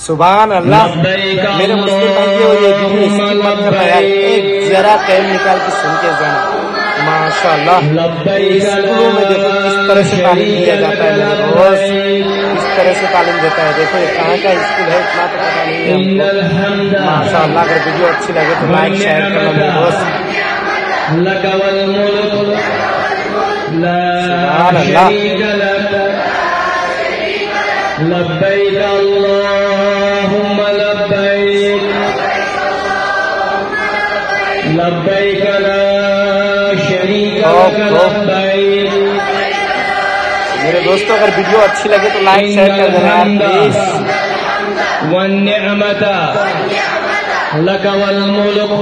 सुभान अल्लाह। मेरे मुस्लिम भाइयों, ये वीडियो स्किप मत करना यार, एक जरा टाइम निकाल के सुन के जाना। माशाअल्लाह, स्कूलों में देखो किस तरह से तालीम दिया जाता है, रोज किस तरह से तालीम देता है। देखो ये कहाँ का स्कूल है, इतना तो पता नहीं है हमको। माशाअल्लाह, अगर वीडियो अच्छी लगे तो लाइक शेयर करना मेरे दोस्त। सुभान अल्लाह। लब्बैक अल्लाहुम्मा लब्बैक, लब्बैक ला शरीक लक लब्बैक। मेरे दोस्तों, अगर वीडियो अच्छी लगे तो लाइक शेयर कर देना यार प्लीज। वन्निअमत लक वल मुल्क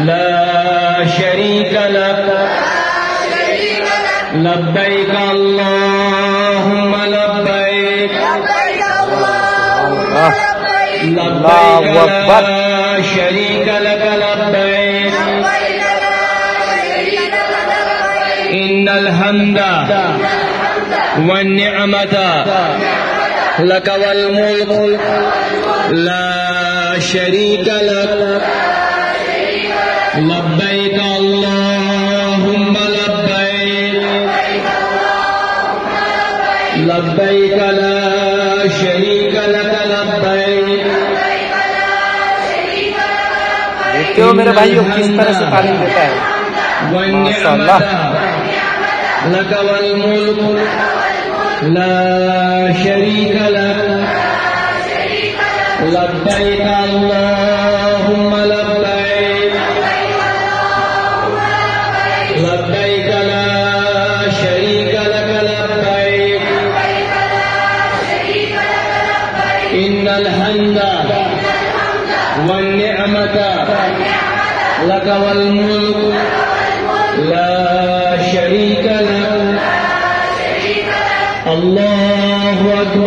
ला शरीक लक, लब्बैक अल्लाहुम्मा लब्बैक, लब्बैक ला शरीक लक लब्बैक। इन्नल हम्दा वन्निअमत लक वल मुल्क ला शरीक लक, लब्बैक अल्लाहुम्मा लब्बैक, लब्बैक ला शरीक लक लब्बैक। देखते हो मेरे भाइयों किस तरह से तालीम देता है। माशाअल्लाह। लक वल मुल्क ला शरीक लक, लब्बैक अल्लाहुम्मा लब्बैक, लब्बैक ला शरीक लक लब्बैक। इन्नल हम्दा वन्निअमत लक वल मुल्क ला शरीक लक। अल्लाहु अकबर।